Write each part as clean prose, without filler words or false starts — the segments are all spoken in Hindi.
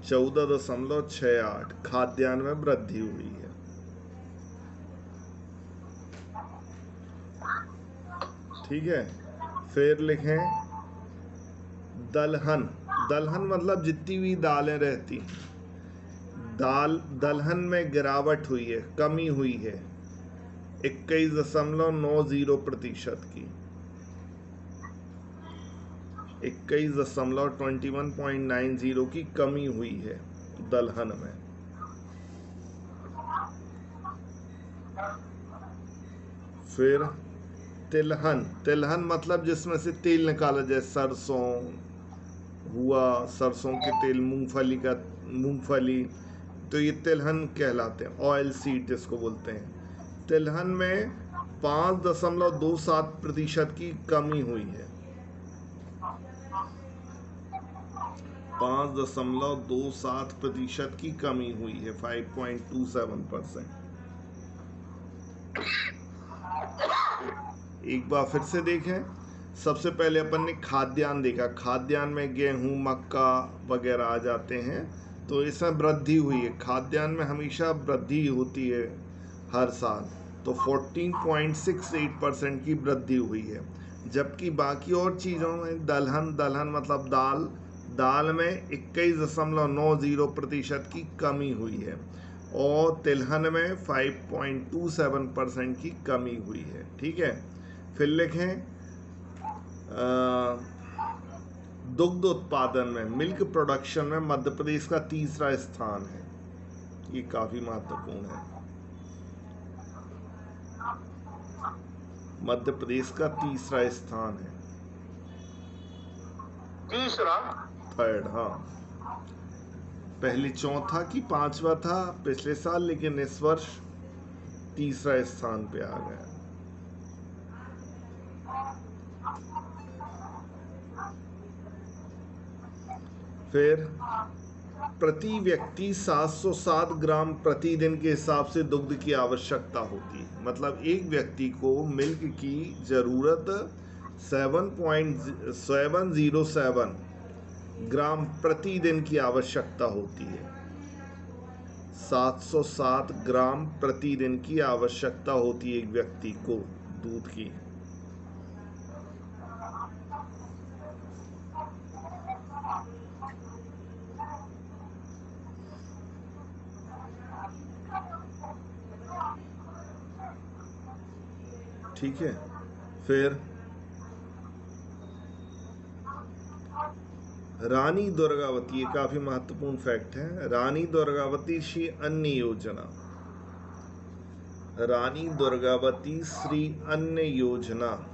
14.68 खाद्यान्न में वृद्धि हुई है। ठीक है, फिर लिखें दलहन। दलहन मतलब जितनी भी दालें रहती दलहन में गिरावट हुई है, कमी हुई है 21.90% की, 21.90 की कमी हुई है दलहन में। फिर तिलहन। तिलहन मतलब जिसमें से तेल निकाला जाए, सरसों हुआ, सरसों के तेल, मूंगफली, तो ये तिलहन कहलाते हैं, ऑयल सीड जिसको बोलते हैं। तिलहन में 5.27% की कमी हुई है, 5.27% की कमी हुई है, 5.27%। एक बार फिर से देखें, सबसे पहले अपन ने खाद्यान्न देखा, खाद्यान्न में गेहूं, मक्का वगैरह आ जाते हैं, तो इसमें वृद्धि हुई है। खाद्यान्न में हमेशा वृद्धि होती है हर साल, तो 14.68% की वृद्धि हुई है। जबकि बाकी और चीज़ों में दलहन मतलब दाल में 21.90% की कमी हुई है, और तिलहन में 5.27% की कमी हुई है। ठीक है, फिर लिखें दुग्ध उत्पादन में, मिल्क प्रोडक्शन में मध्य प्रदेश का तीसरा स्थान है। ये काफी महत्वपूर्ण है, मध्य प्रदेश का तीसरा स्थान है। तीसरा, थर्ड, हाँ। पहले चौथा की पांचवा था पिछले साल, लेकिन इस वर्ष तीसरा स्थान पे आ गया। फिर प्रति व्यक्ति 707 ग्राम प्रतिदिन के हिसाब से दुग्ध की आवश्यकता होती है। मतलब एक व्यक्ति को मिल्क की जरूरत 7.707 ग्राम प्रतिदिन की आवश्यकता होती है। 707 ग्राम प्रतिदिन की आवश्यकता होती है एक व्यक्ति को दूध की। ठीक है, फिर रानी दुर्गावती, ये काफी महत्वपूर्ण फैक्ट है। रानी दुर्गावती श्री अन्न योजना, रानी दुर्गावती श्री अन्न योजना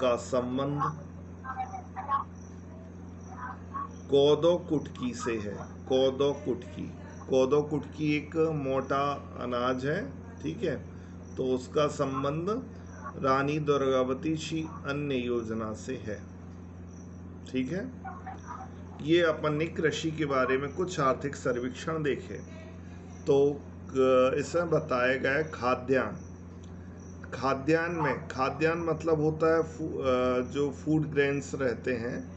का संबंध कोदो कुटकी से है। कोदो कुटकी, कोदो कुटकी एक मोटा अनाज है, ठीक है, तो उसका संबंध रानी दुर्गावती श्री अन्न योजना से है। ठीक है, ये अपन ने कृषि के बारे में कुछ आर्थिक सर्वेक्षण देखे। तो इसमें बताया गया है खाद्यान्न। खाद्यान्न में, खाद्यान्न मतलब होता है जो फूड ग्रेन्स रहते हैं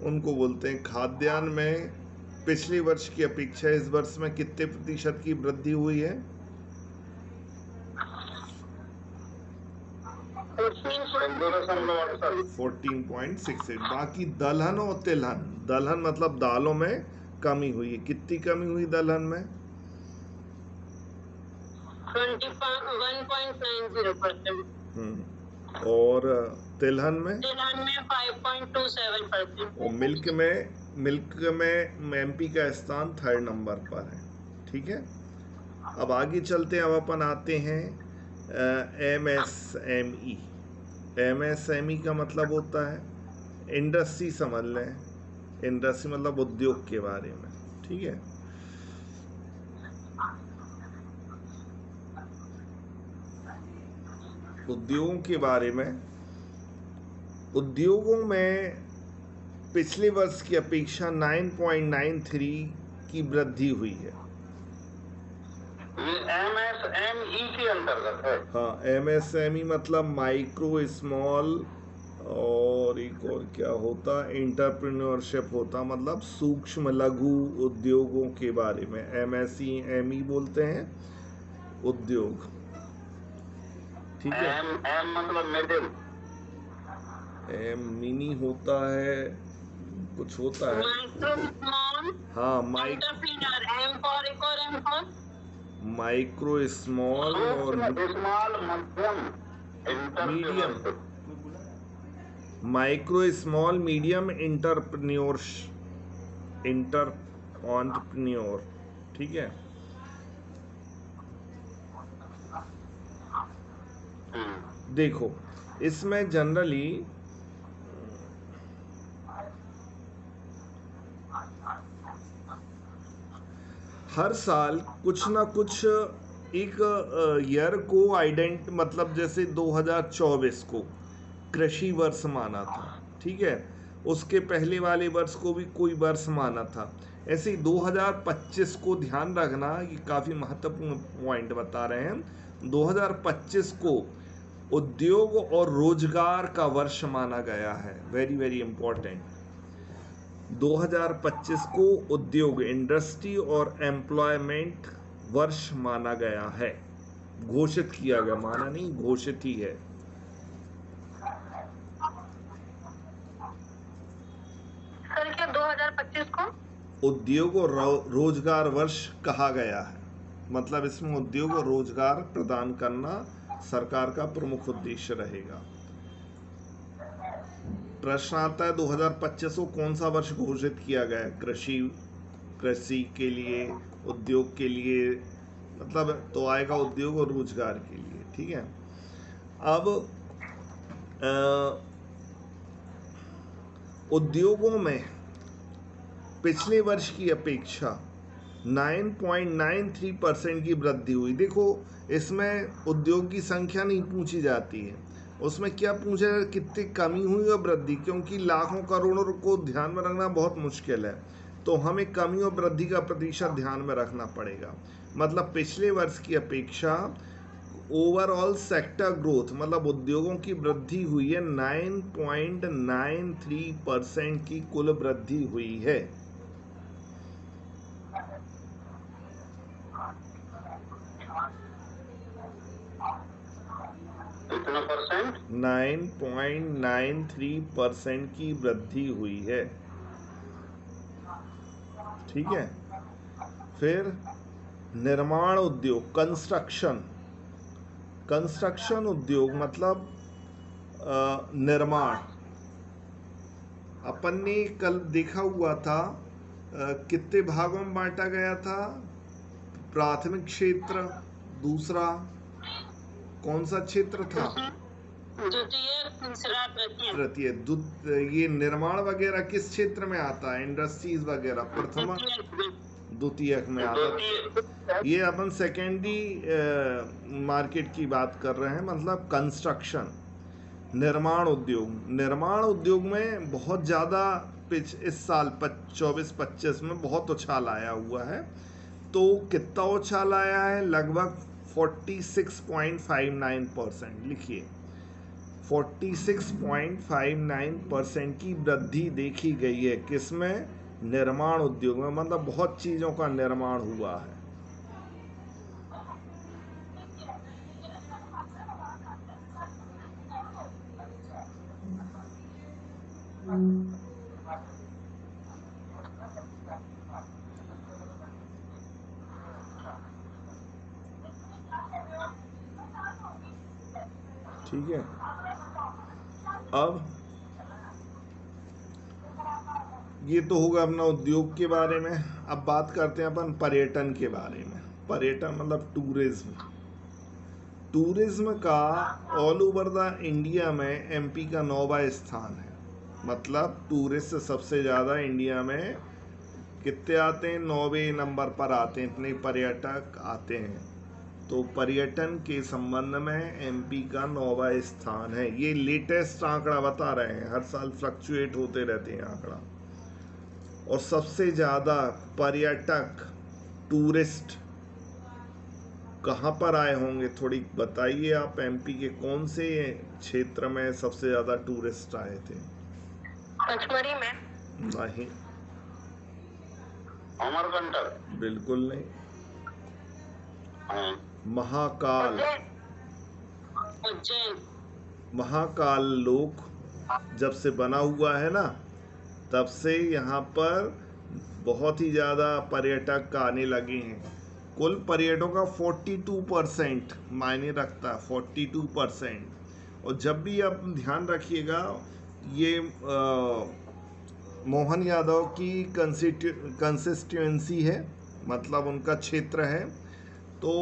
उनको बोलते हैं खाद्यान्न। में पिछले वर्ष की अपेक्षा इस वर्ष में कितने प्रतिशत की वृद्धि हुई है? 14.68। बाकी दलहन और तिलहन, दलहन मतलब दालों में कमी हुई है। कितनी कमी हुई दलहन में? 21.90%। और तिलहन में? तिलहन में 5.27%। और मिल्क में एमपी का स्थान 3rd नंबर पर है। ठीक है, अब आगे चलते हैं। अब अपन आते हैं MSME। MSME का मतलब होता है इंडस्ट्री, समझ लें। इंडस्ट्री मतलब उद्योग के बारे में। ठीक है, उद्योगों के बारे में। उद्योगों में पिछले वर्ष की अपेक्षा 9.93 की वृद्धि हुई है। ये MSME के अंतर्गत है। हाँ, MSME मतलब माइक्रो, स्मॉल और एक और क्या होता, एंटरप्रेन्योरशिप होता, मतलब सूक्ष्म लघु उद्योगों के बारे में, MSME बोलते हैं, उद्योग। ठीक है। एम मतलब मिडिल। मिनी होता है, कुछ होता है। माइक्रो स्मॉल हाँ, एंटरप्रेन्योर, एम फॉर एक और एम फॉर माइक्रो स्मॉल और स्मॉल मध्यम medium, entrepreneurship. Micro small medium entrepreneur. ठीक है। देखो, इसमें जनरली हर साल कुछ ना कुछ एक ईयर को मतलब जैसे 2024 को कृषि वर्ष माना था। ठीक है। उसके पहले वाले वर्ष को भी कोई वर्ष माना था। ऐसे ही 2025 को ध्यान रखना, ये काफ़ी महत्वपूर्ण पॉइंट बता रहे हैं। 2025 को उद्योग और रोजगार का वर्ष माना गया है। Very very important. 2025 को उद्योग, इंडस्ट्री और एम्प्लॉयमेंट वर्ष माना गया है। घोषित किया गया, माना नहीं, घोषित ही है। सर क्या 2025 को उद्योग और रोजगार वर्ष कहा गया है, मतलब इसमें उद्योग और रोजगार प्रदान करना सरकार का प्रमुख उद्देश्य रहेगा। प्रश्न आता है 2025 को कौन सा वर्ष घोषित किया गया है कृषि के लिए, उद्योग के लिए, मतलब तो आएगा उद्योग और रोजगार के लिए। ठीक है। अब उद्योगों में पिछले वर्ष की अपेक्षा 9.93% की वृद्धि हुई। देखो, इसमें उद्योग की संख्या नहीं पूछी जाती है, उसमें क्या पूछा है, कितनी कमी हुई और वृद्धि, क्योंकि लाखों करोड़ों को ध्यान में रखना बहुत मुश्किल है, तो हमें कमी और वृद्धि का प्रतिशत ध्यान में रखना पड़ेगा। मतलब पिछले वर्ष की अपेक्षा ओवरऑल सेक्टर ग्रोथ, मतलब उद्योगों की वृद्धि हुई है, 9.93% की कुल वृद्धि हुई है। कितना परसेंट? 9.93% की वृद्धि हुई है। ठीक है। फिर निर्माण उद्योग, कंस्ट्रक्शन उद्योग मतलब निर्माण। अपन ने कल देखा हुआ था, कितने भागों में बांटा गया था, प्राथमिक क्षेत्र, दूसरा कौन सा क्षेत्र था, द्वितीय, तीसरा, तृतीय। ये निर्माण वगैरह किस क्षेत्र में आता है, इंडस्ट्रीज वगैरह प्रथमा द्वितीयक में आता है। ये अपन सेकेंडरी मार्केट की बात कर रहे हैं, मतलब कंस्ट्रक्शन, निर्माण उद्योग में बहुत ज़्यादा इस साल 24-25 में बहुत उछाल आया हुआ है। तो कितना उछाल आया है, लगभग 46.59%। लिखिए, 46.59% की वृद्धि देखी गई है, किसमें, निर्माण उद्योग में, मतलब बहुत चीज़ों का निर्माण हुआ है। ठीक है। अब ये तो होगा अपना उद्योग के बारे में। अब बात करते हैं अपन पर्यटन के बारे में। पर्यटन मतलब टूरिज्म का ऑल ओवर द इंडिया में MP का 9वां स्थान है। मतलब टूरिस्ट सबसे ज़्यादा इंडिया में कितने आते हैं, 9वें नंबर पर आते हैं, इतने पर्यटक आते हैं। तो पर्यटन के संबंध में MP का 9वां स्थान है। ये लेटेस्ट आंकड़ा बता रहे हैं, हर साल फ्लक्चुएट होते रहते हैं आंकड़ा। और सबसे ज़्यादा पर्यटक, टूरिस्ट कहाँ पर आए होंगे, थोड़ी बताइए आप। MP के कौन से क्षेत्र में सबसे ज़्यादा टूरिस्ट आए थे? पचमढ़ी में? नहीं, अमरकंटक? बिल्कुल नहीं। हाँ। महाकाल, उज्जैन? महाकाल लोक जब से बना हुआ है ना, तब से यहाँ पर बहुत ही ज़्यादा पर्यटक आने लगे हैं। कुल पर्यटकों का 42% मायने रखता है, 42%। और जब भी आप ध्यान रखिएगा, ये मोहन यादव की कंसिस्टेंसी है, मतलब उनका क्षेत्र है। तो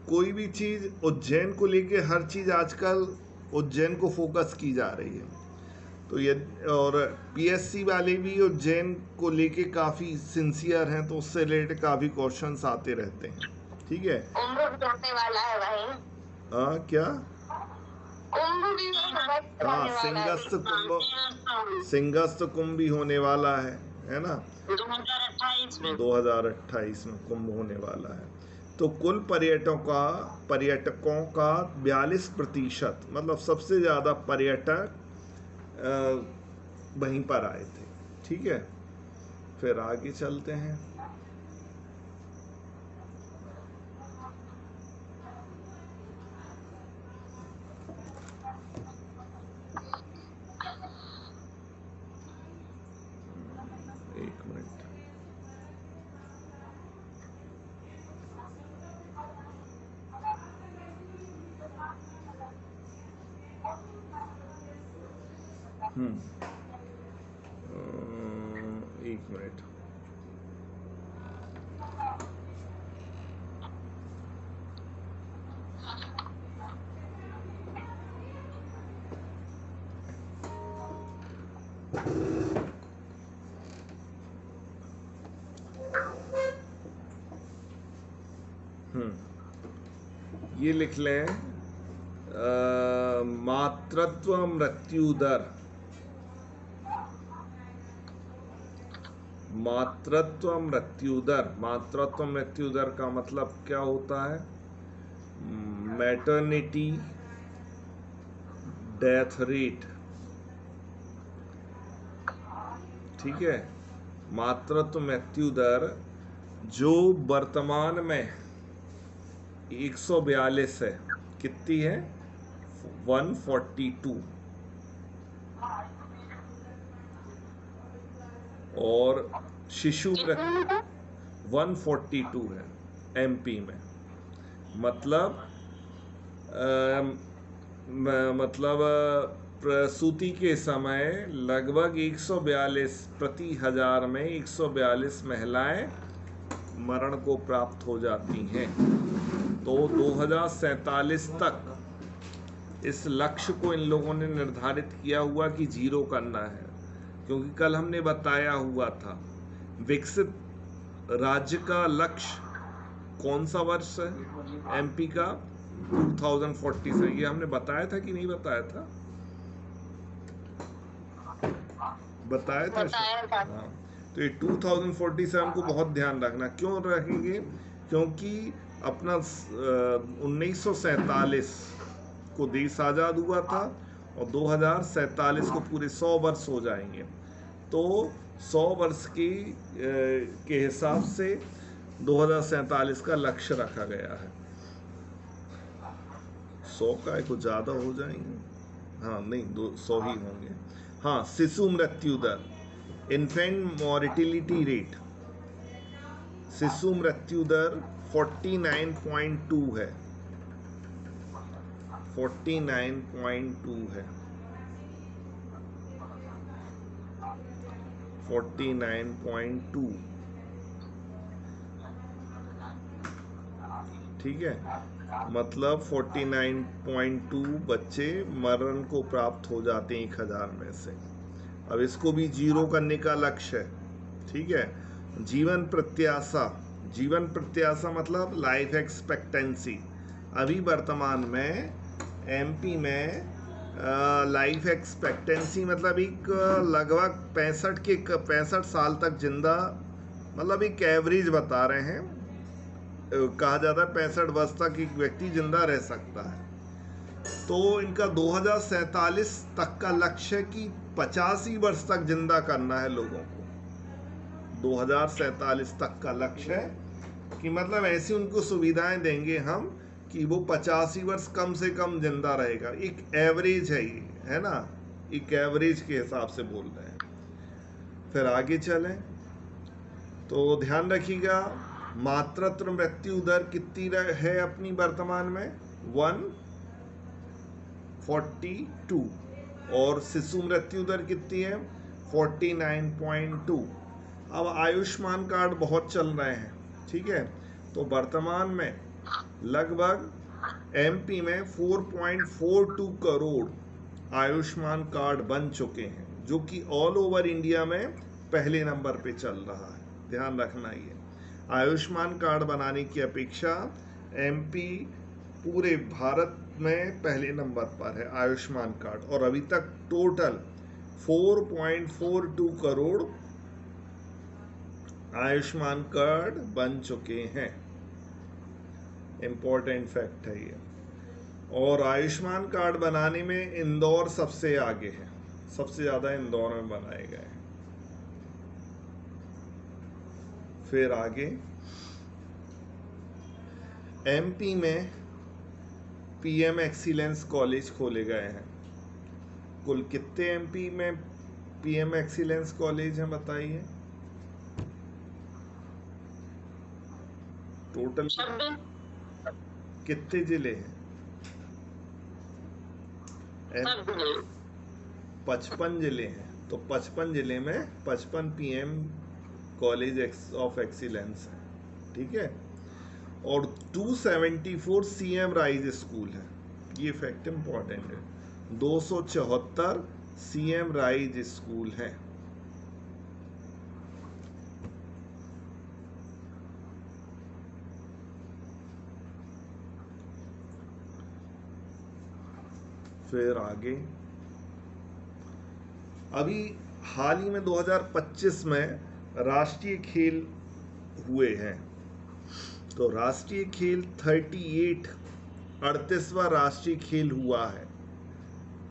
कोई भी चीज़ उज्जैन को लेके, हर चीज़ आजकल उज्जैन को फोकस की जा रही है। तो ये, और पीएससी वाले भी उज्जैन को लेके काफ़ी सिंसियर हैं, तो उससे रिलेटेड काफ़ी क्वेश्चंस आते रहते हैं। ठीक है, कुंभ भी होने वाला है भाई। क्या? कुंभ भी होने वाला हाँ, है। सिंगस्त कुंभ भी होने वाला है ना, 2028 में। 2028 में कुंभ होने वाला है। तो कुल पर्यटकों का 42%, मतलब सबसे ज़्यादा पर्यटक वहीं पर आए थे। ठीक है, फिर आगे चलते हैं। एक मिनट। एक मिनट। ये लिख लें, मातृत्व मृत्यु दर। मातृत्व मृत्यु दर, मातृत्व मृत्यु दर का मतलब क्या होता है? Maternity death rate. ठीक है, मातृत्व मृत्यु दर जो वर्तमान में 142 है। कितनी है? 142। और शिशु मृत्यु 142 है एमपी में। मतलब प्रसूति के समय लगभग 142 प्रति हजार में 142 महिलाएं मरण को प्राप्त हो जाती हैं। तो 2047 तक इस लक्ष्य को इन लोगों ने निर्धारित किया हुआ कि 0 करना है। क्योंकि कल हमने बताया हुआ था, विकसित राज्य का लक्ष्य कौन सा वर्ष है एमपी का? 2040 से। ये हमने बताया था कि नहीं बताया था? बताया था। हाँ, तो ये 2047 को बहुत ध्यान रखना। क्यों रखेंगे? क्योंकि अपना 1947 को देश आज़ाद हुआ था और 2047 को पूरे 100 वर्ष हो जाएंगे। तो 100 वर्ष के हिसाब से 2047 का लक्ष्य रखा गया है। 100 का कुछ ज़्यादा हो जाएंगे। हाँ नहीं, 100 ही होंगे। हाँ, शिशु मृत्यु दर, इन्फेंट मॉर्टिलिटी रेट, शिशु मृत्यु दर 49.2 है। 49.2 है। 49.2। ठीक है, मतलब 49.2 बच्चे मरण को प्राप्त हो जाते हैं 1000 में से। अब इसको भी 0 करने का लक्ष्य है। ठीक है, जीवन प्रत्याशा, जीवन प्रत्याशा मतलब लाइफ एक्सपेक्टेंसी। अभी वर्तमान में एमपी में लाइफ एक्सपेक्टेंसी मतलब एक लगभग 65 साल तक जिंदा, मतलब एक एवरेज बता रहे हैं। कहा जाता है 65 वर्ष तक एक व्यक्ति जिंदा रह सकता है। तो इनका 2047 तक का लक्ष्य है कि 85 वर्ष तक जिंदा करना है लोगों को। 2047 तक का लक्ष्य है कि मतलब ऐसी उनको सुविधाएं देंगे हम कि वो 85 वर्ष कम से कम जिंदा रहेगा। एक एवरेज है ये, है ना, एक एवरेज के हिसाब से बोल रहे हैं। फिर आगे चलें तो ध्यान रखिएगा, मातृत्व मृत्यु दर कितनी है अपनी वर्तमान में 142, और शिशु मृत्यु दर कितनी है 49.2। अब आयुष्मान कार्ड बहुत चल रहे हैं, ठीक है, तो वर्तमान में लगभग एमपी में 4.42 करोड़ आयुष्मान कार्ड बन चुके हैं, जो कि ऑल ओवर इंडिया में पहले नंबर पे चल रहा है। ध्यान रखना, ये आयुष्मान कार्ड बनाने की अपेक्षा एमपी पूरे भारत में पहले नंबर पर है आयुष्मान कार्ड, और अभी तक टोटल 4.42 करोड़ आयुष्मान कार्ड बन चुके हैं। इंपॉर्टेंट फैक्ट है ये। और आयुष्मान कार्ड बनाने में इंदौर सबसे आगे है, सबसे ज्यादा इंदौर में बनाए गए हैं। फिर आगे एमपी में पीएम एक्सीलेंस कॉलेज खोले गए हैं। कुल कितने एमपी में पीएम एक्सीलेंस कॉलेज हैं बताइए? टोटल कितने जिले हैं? 55 जिले हैं। तो 55 जिले में 55 पीएम कॉलेज ऑफ एक्सीलेंस है, ठीक है। और 274 सीएम राइज स्कूल है, ये फैक्ट इंपॉर्टेंट है। 274 सीएम राइज स्कूल हैं। फिर आगे अभी हाल ही में 2025 में राष्ट्रीय खेल हुए हैं। तो राष्ट्रीय खेल 38वां राष्ट्रीय खेल हुआ है।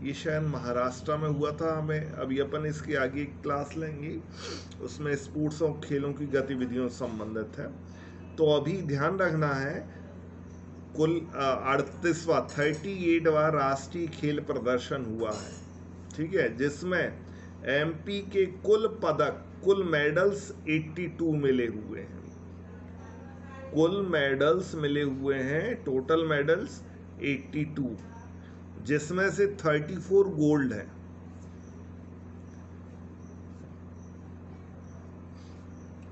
ये शायद महाराष्ट्र में हुआ था। हमें अभी अपन इसके आगे एक क्लास लेंगे, उसमें स्पोर्ट्स और खेलों की गतिविधियों से संबंधित है। तो अभी ध्यान रखना है, कुल 38वां राष्ट्रीय खेल प्रदर्शन हुआ है, ठीक है, जिसमें एमपी के कुल पदक, कुल मेडल्स 82 मिले हुए हैं। कुल मेडल्स मिले हुए हैं, टोटल मेडल्स 82, जिसमें से 34 गोल्ड है।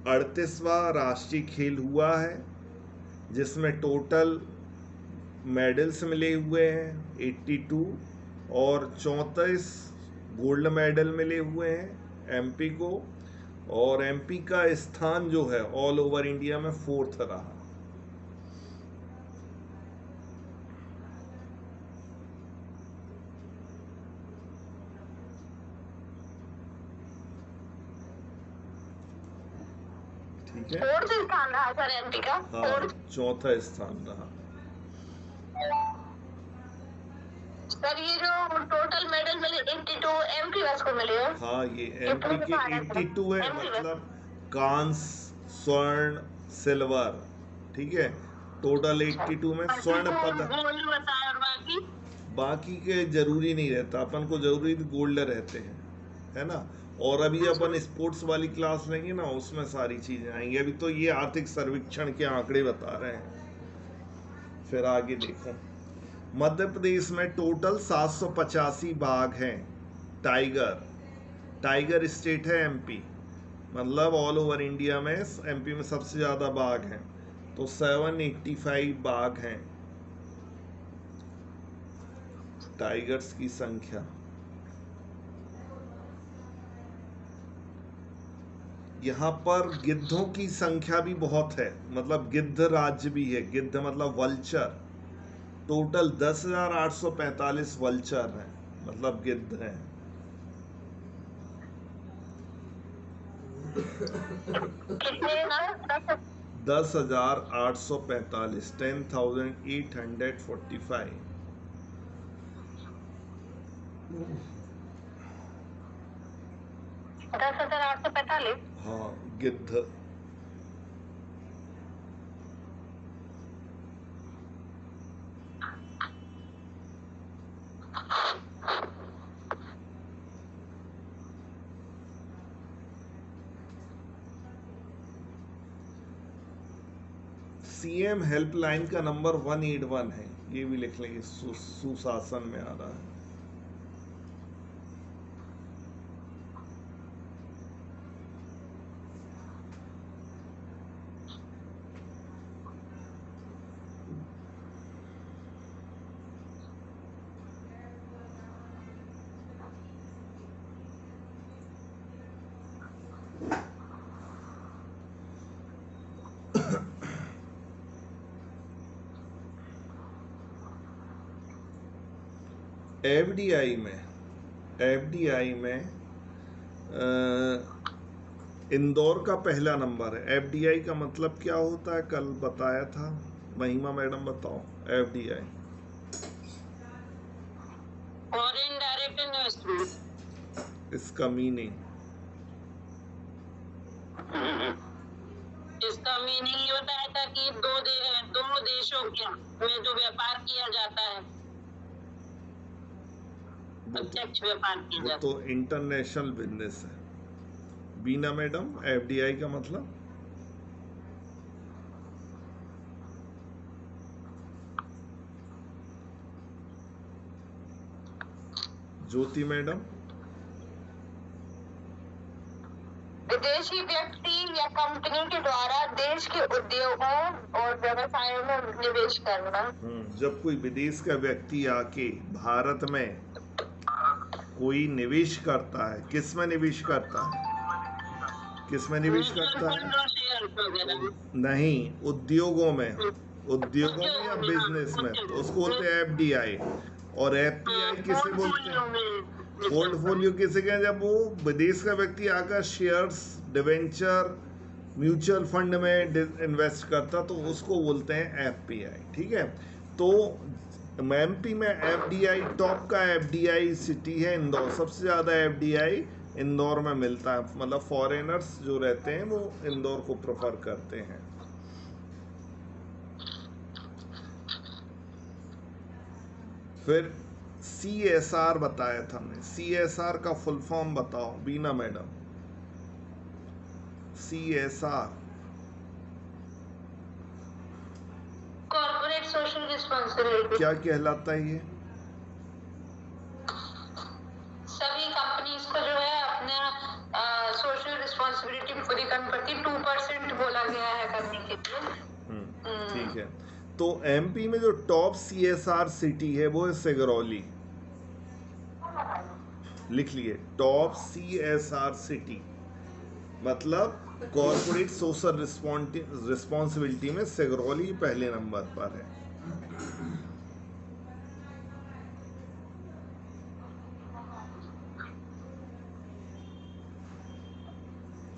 अड़तीसवां राष्ट्रीय खेल हुआ है, जिसमें टोटल मेडल्स मिले हुए हैं 82, और 34 गोल्ड मेडल मिले हुए हैं एमपी को। और एमपी का स्थान जो है ऑल ओवर इंडिया में 4th रहा। ठीक है, 4th स्थान रहा सर एमपी का। हाँ, 4था स्थान रहा। सर ये जो टोटल मेडल मिले 82 एमपी बस को मिले हैं। हाँ, ये एमपी के 82 है, मतलब कांस्य, स्वर्ण, सिल्वर, ठीक है, टोटल 82 में स्वर्ण पदक। गोल्ड बताया, और बाकी के जरूरी नहीं रहता, अपन को जरूरी गोल्ड रहते हैं, है ना। और अभी अपन स्पोर्ट्स वाली क्लास लेंगे ना, उसमें सारी चीजें आएंगी। अभी तो ये आर्थिक सर्वेक्षण के आंकड़े बता रहे हैं। फिर आगे देखो, मध्य प्रदेश में टोटल 785 बाघ हैं। टाइगर स्टेट है एमपी, मतलब ऑल ओवर इंडिया में एमपी में सबसे ज्यादा बाघ हैं। तो 785 बाघ हैं टाइगर्स की संख्या। यहाँ पर गिद्धों की संख्या भी बहुत है, मतलब गिद्ध राज्य भी है। गिद्ध मतलब वल्चर, टोटल 10,845 वल्चर हैं, मतलब गिद्ध हैं। कितने ना 10,845, 10,845। 10,845। हाँ, गिद्ध। सीएम हेल्पलाइन का नंबर 181 है, ये भी लिख लेंगे, सुशासन में आ रहा है। एफडीआई में इंदौर का पहला नंबर है। एफडीआई का मतलब क्या होता है, कल बताया था। महिमा मैडम बताओ एफडीआई। Foreign direct investment. इसका मीनिंग ये होता है कि दो देशों के में जो व्यापार किया जाता है, प्रत्यक्ष व्यापार किया वो जाता तो इंटरनेशनल बिजनेस है। बीना मैडम, एफडीआई का मतलब? ज्योति मैडम? विदेशी व्यक्ति या कंपनी के द्वारा देश के उद्योगों और व्यवसायों में निवेश करना। जब कोई विदेश का व्यक्ति आके भारत में कोई निवेश करता है, किस में निवेश करता है? किस में निवेश करता है? नहीं, उद्योगों में या बिजनेस में, तो उसको बोलते हैं एफडीआई। और एफपीआई किसे बोलते हैं? पोर्टफोलियो किसे कहते हैं? जब वो विदेश का व्यक्ति आकर शेयर्स, डिवेंचर, म्यूचुअल फंड में इन्वेस्ट करता, तो उसको बोलते हैं एफपीआई। ठीक है, तो एमपी में एफडीआई, टॉप का एफडीआई सिटी है इंदौर। सबसे ज़्यादा एफडीआई इंदौर में मिलता है, मतलब फॉरेनर्स जो रहते हैं वो इंदौर को प्रेफर करते हैं। फिर सीएसआर बताया था हमने। सीएसआर का फुल फॉर्म बताओ Bina madam. CSR corporate social responsibility. क्या कहलाता है ये? सभी कंपनीज को जो है अपना सोशल रिस्पांसिबिलिटी पूरी करनी पड़ती है। 2% बोला गया है करने के लिए। ठीक है, तो एमपी में जो टॉप सीएसआर सिटी है वो है सिगरौली। लिख लिए, टॉप सीएसआर सिटी मतलब कॉर्पोरेट सोशल रिस्पॉन्सिबिलिटी में सिगरौली पहले नंबर पर है।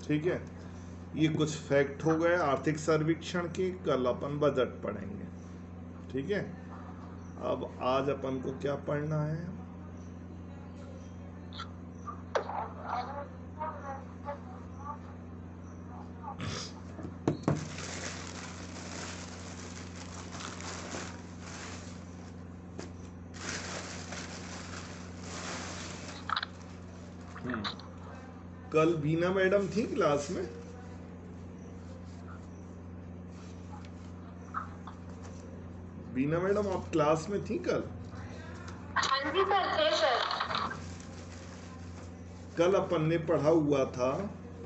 ठीक है, ये कुछ फैक्ट हो गए आर्थिक सर्वेक्षण के। कल अपन बजट पढ़ेंगे। ठीक है, अब आज अपन को क्या पढ़ना है? कल बीना मैडम थी क्लास में? बीना मैडम आप क्लास में थी कल? हाँ जी सर, थे सर। कल अपन ने पढ़ा हुआ था,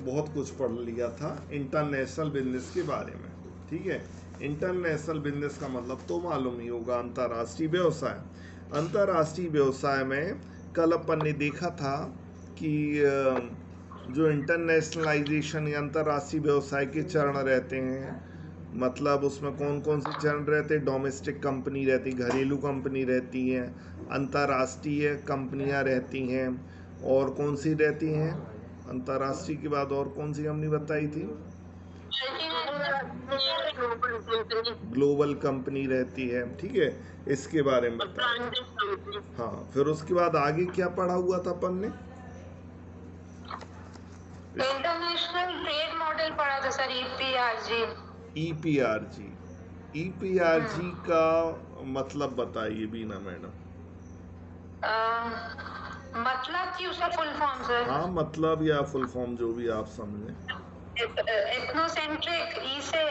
बहुत कुछ पढ़ लिया था इंटरनेशनल बिजनेस के बारे में। ठीक है, इंटरनेशनल बिजनेस का मतलब तो मालूम ही होगा, अंतर्राष्ट्रीय व्यवसाय। अंतर्राष्ट्रीय व्यवसाय में कल अपन ने देखा था कि जो इंटरनेशनलाइजेशन या अंतर्राष्ट्रीय व्यवसाय के चरण रहते हैं, मतलब उसमें कौन कौन से चरण रहते हैं? डोमेस्टिक कंपनी रहती, घरेलू कंपनी रहती है, अंतर्राष्ट्रीय कंपनियां रहती हैं, और कौन सी रहती हैं? अंतर्राष्ट्रीय के बाद और कौन सी हमने बताई थी? ग्लोबल कंपनी रहती है, ठीक है, इसके बारे में बताया। हाँ, फिर उसके बाद आगे क्या पढ़ा हुआ था अपन ने? इंटरनेशनल ट्रेड मॉडल पढ़ा था सर, ईपीआरजी। ईपीआरजी, ईपीआरजी का मतलब बताइए बीना मैडम। मतलब कि उसका फुल फॉर्म सर? हाँ, मतलब या फुल फॉर्म जो भी आप समझे। एथनोसेंट्रिक ई से,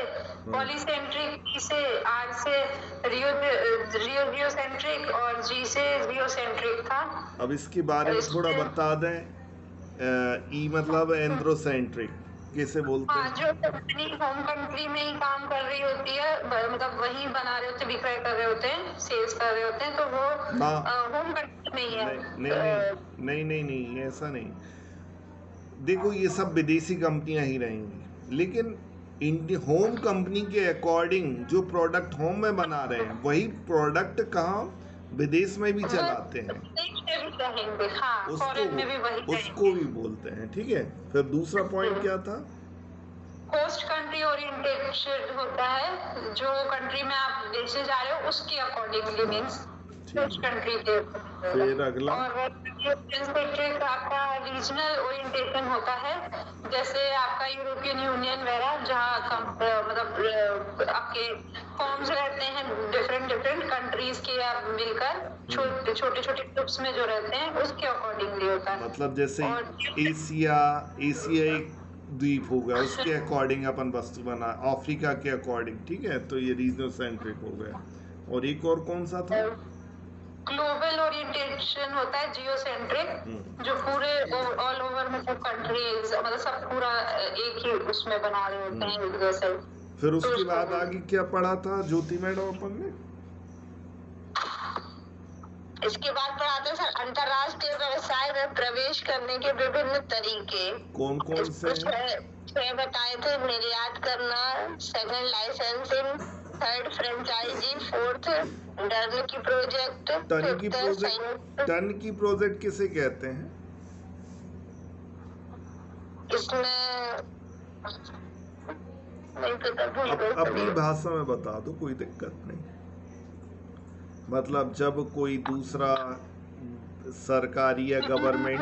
पॉलीसेंट्रिक ई से, आर से रियोसेंट्रिक और जी से जियोसेंट्रिक था। अब इसके बारे में थोड़ा बता दें। ई मतलब एंथ्रोसेंट्रिक कैसे बोलते हैं? जो कंपनी होम कंट्री में ही काम कर रही होती है, मतलब वही बना रहे होते, विक्रय कर रहे होते हैं, सेल्स कर रहे होते हैं, तो वो होम कंट्री में ही है। नहीं, ऐसा नहीं। देखो, ये सब विदेशी कंपनियां ही रहेंगी, लेकिन होम कंपनी के अकॉर्डिंग जो प्रोडक्ट होम में बना रहे हैं वही प्रोडक्ट कहाँ विदेश में भी चलाते हैं, उसको भी बोलते हैं, ठीक है। फिर दूसरा पॉइंट क्या था? होस्ट कंट्री ओरिएंटेड होता है, जो कंट्री में आप बेचने जा रहे हो उसके अकॉर्डिंगली मींस होस्ट कंट्री के। फिर अगला, और आपका रीजनल ओरिएंटेशन होता है, जैसे आपका यूरोपियन यूनियन वगैरह, जहाँ मतलब आपके फॉर्म्स रहते हैं डिफरेंट कंट्रीज के, आप मिलकर छोटे ग्रुप्स में जो रहते हैं उसके अकॉर्डिंगली होता है। मतलब जैसे एशिया एक द्वीप होगा, उसके अकॉर्डिंग अपन वस्तु बना, अफ्रीका के अकॉर्डिंग, ठीक है, तो ये रीजनल सेंट्रिक हो गया। और एक और कौन सा था? ग्लोबल ओरिएंटेशन होता है, जियोसेंट्रिक, जो पूरे ऑल ओवर में सब कंट्रीज, मतलब सब पूरा एक ही उसमें बना रहे होते हैं जैसे। फिर उसके बाद आगे क्या पढ़ा था ज्योति मैडम अपन ने? इसके बाद पढ़ाते सर अंतरराष्ट्रीय व्यवसाय में प्रवेश करने के विभिन्न तरीके। कौन कौन से? छह बताए थे, निर्यात करना, second licensing, third franchise, fourth turnkey project. Turnkey project किसे कहते हैं? इसमें अपनी भाषा में बता दो, कोई दिक्कत नहीं। मतलब जब कोई दूसरा सरकारी या गवर्नमेंट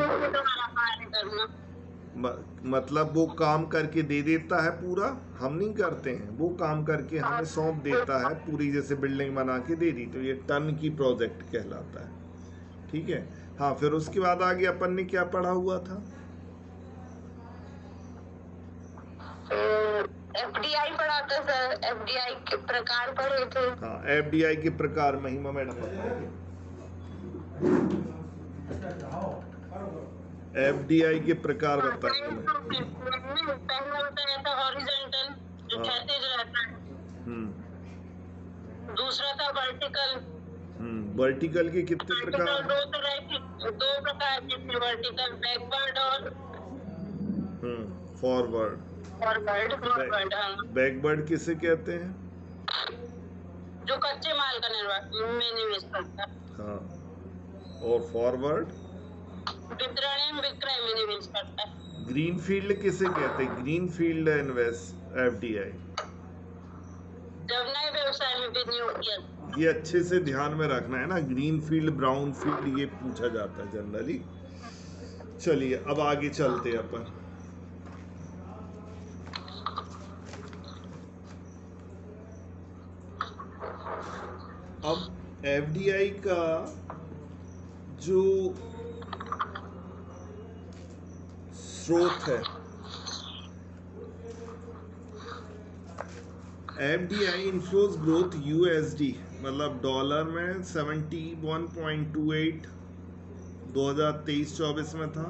मतलब वो काम करके दे देता है पूरा, हम नहीं करते हैं, वो काम करके हमें सौंप देता है पूरी, जैसे बिल्डिंग बना के दे दी, तो ये टर्नकी प्रोजेक्ट कहलाता है, ठीक है। हाँ, फिर उसके बाद आगे अपन ने क्या पढ़ा हुआ था? एफडीआई पढ़ा था सर, एफडीआई के प्रकार पढ़े थे। हाँ, एफडीआई के प्रकार महिमा मैडम बताइए। एफडीआई के प्रकार बताइए। पहला होता है हॉरिजॉन्टल, जो क्षैतिज रहता है। दूसरा था वर्टिकल। वर्टिकल के कितने प्रकार? दो प्रकार के, वर्टिकल बैकवर्ड और फॉरवर्ड। बैकवर्ड किसे कहते हैं? जो कच्चे माल का में निवेश करता है। हाँ, और फॉरवर्ड वितरण एवं विक्रय में निवेश करता है। ग्रीनफील्ड किसे कहते हैं? ग्रीनफील्ड इन्वेस्ट एफडीआई, जब नए व्यवसाय में विनियोग किया। ये अच्छे से ध्यान में रखना है ना, ग्रीनफील्ड ब्राउनफील्ड ये पूछा जाता है जनरली। चलिए अब आगे चलते हैं अपन। अब एफडीआई का जो स्रोत है, एफडीआई इन्फ्लोज ग्रोथ यूएसडी मतलब डॉलर में 71.28 2023-24 में था,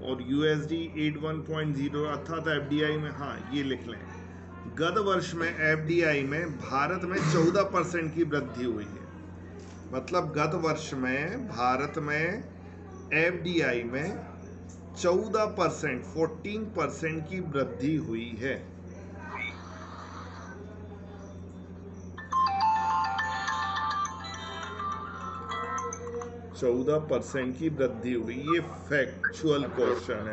और यूएसडी 81.0 अर्थात एफडीआई में, हाँ ये लिख लें, गत वर्ष में एफडीआई में भारत में 14% की वृद्धि हुई है। मतलब गत वर्ष में भारत में एफडीआई में 14% की वृद्धि हुई है। %14 की वृद्धि हुई, ये फैक्चुअल क्वेश्चन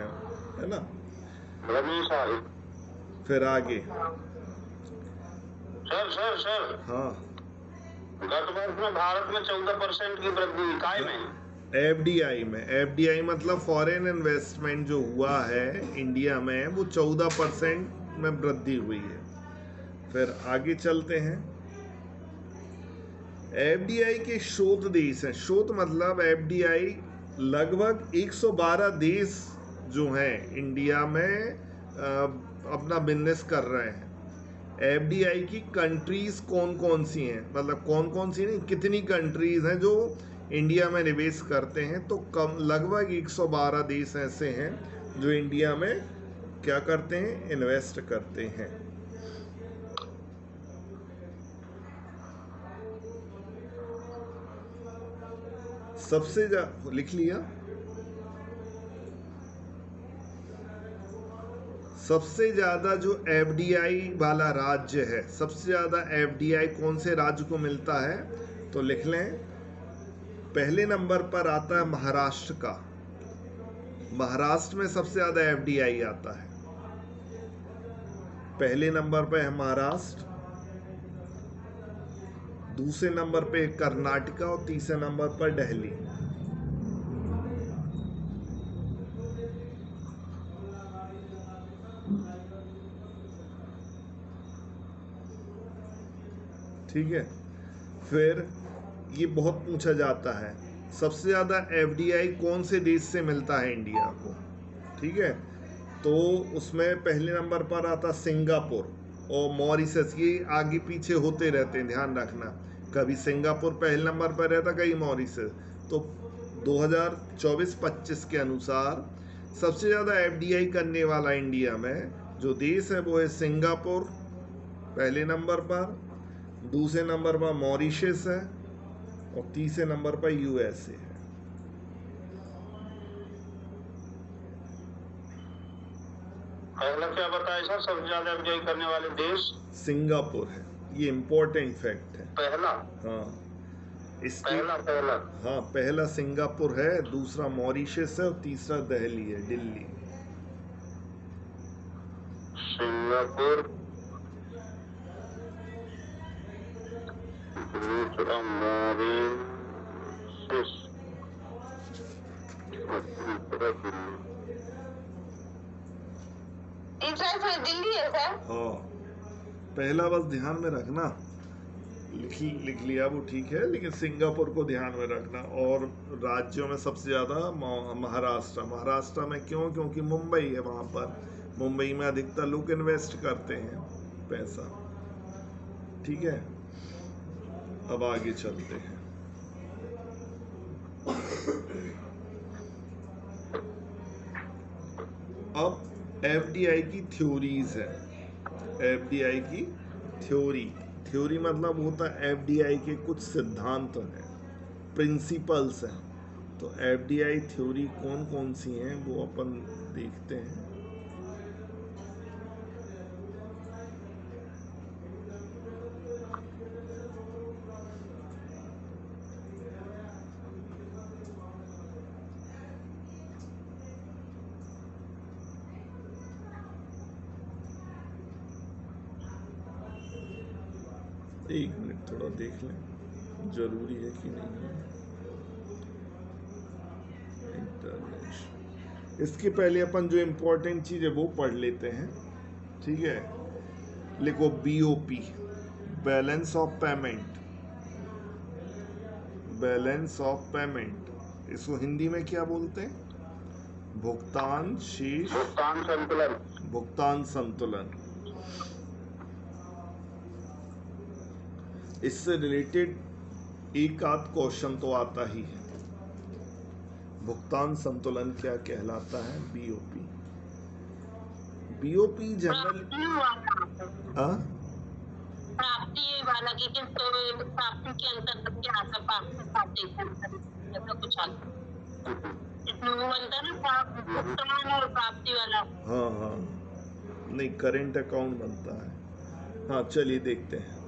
है ना। फिर आगे सर हाँ, गत वर्ष में भारत में 14% की वृद्धि हुई, काय में? एफडीआई में। एफडीआई मतलब फॉरेन इन्वेस्टमेंट जो हुआ है इंडिया में, वो 14% में वृद्धि हुई है। फिर आगे चलते हैं। एफडीआई के स्रोत देश हैं। स्रोत मतलब एफडीआई लगभग 112 देश जो हैं इंडिया में अपना बिजनेस कर रहे हैं। एफडीआई की कंट्रीज कौन कौन सी हैं, मतलब कौन कौन सी नहीं, कितनी कंट्रीज हैं जो इंडिया में निवेश करते हैं, तो कम लगभग 112 देश ऐसे हैं जो इंडिया में क्या करते हैं, इन्वेस्ट करते हैं। सबसे ज्यादा लिख लिया। सबसे ज्यादा जो एफडीआई वाला राज्य है, सबसे ज्यादा एफडीआई कौन से राज्य को मिलता है, तो लिख लें। पहले नंबर पर आता है महाराष्ट्र का। महाराष्ट्र में सबसे ज्यादा एफडीआई आता है। पहले नंबर पे है महाराष्ट्र, दूसरे नंबर पे कर्नाटका और तीसरे नंबर पर दिल्ली। ठीक है। फिर ये बहुत पूछा जाता है, सबसे ज्यादा एफडीआई कौन से देश से मिलता है इंडिया को, ठीक है। तो उसमें पहले नंबर पर आता सिंगापुर और मॉरिशस। ये आगे पीछे होते रहते हैं, ध्यान रखना, कभी सिंगापुर पहले नंबर पर रहता, कहीं मॉरिशस। तो 2024-25 के अनुसार सबसे ज़्यादा एफडीआई करने वाला इंडिया में जो देश है वो है सिंगापुर पहले नंबर पर, दूसरे नंबर पर मॉरिशस है और तीसरे नंबर पर यूएसए है। पहला क्या बताया सर, सबसे ज्यादा एफडीआई करने वाले देश? सिंगापुर है, ये इम्पोर्टेंट फैक्ट है। पहला? हाँ, इसके पहला हाँ, पहला सिंगापुर है, दूसरा मॉरिशस है और तीसरा दिल्ली है, दिल्ली। सिंगापुर, दूसरा मॉरिशस, दिल्ली है सर। हाँ, पहला बस ध्यान में रखना, लिख लिया वो ठीक है, लेकिन सिंगापुर को ध्यान में रखना। और राज्यों में सबसे ज़्यादा महाराष्ट्र। महाराष्ट्र में क्यों? क्योंकि मुंबई है वहाँ पर, मुंबई में अधिकतर लोग इन्वेस्ट करते हैं पैसा, ठीक है। अब आगे चलते हैं। अब एफडीआई की थ्योरीज है। एफडीआई की थ्योरी मतलब होता है एफडीआई के कुछ सिद्धांत हैं, प्रिंसिपल्स हैं। तो एफडीआई थ्योरी कौन कौन सी हैं वो अपन देखते हैं। एक मिनट थोड़ा देख लें, जरूरी है कि नहीं है। इसके पहले अपन जो इम्पोर्टेंट चीज़ है वो पढ़ लेते हैं, ठीक है। लिखो BOP, balance of payment. Balance of payment इसको हिंदी में क्या बोलते हैं? भुगतान शेष, भुगतान संतुलन। भुगतान संतुलन। इससे रिलेटेड एक आध क्वेश्चन तो आता ही है। भुगतान संतुलन क्या कहलाता है? बीओपी। बीओपी जनरल प्राप्ति वाला की प्राप्ति के अंतर्गत क्या आता है? प्राप्ति ऐसा कुछ आता है, इसमें वो बनता है ना, भुगतान और प्राप्ति वाला। हाँ हाँ, नहीं, करेंट अकाउंट बनता है। हाँ, चलिए देखते हैं।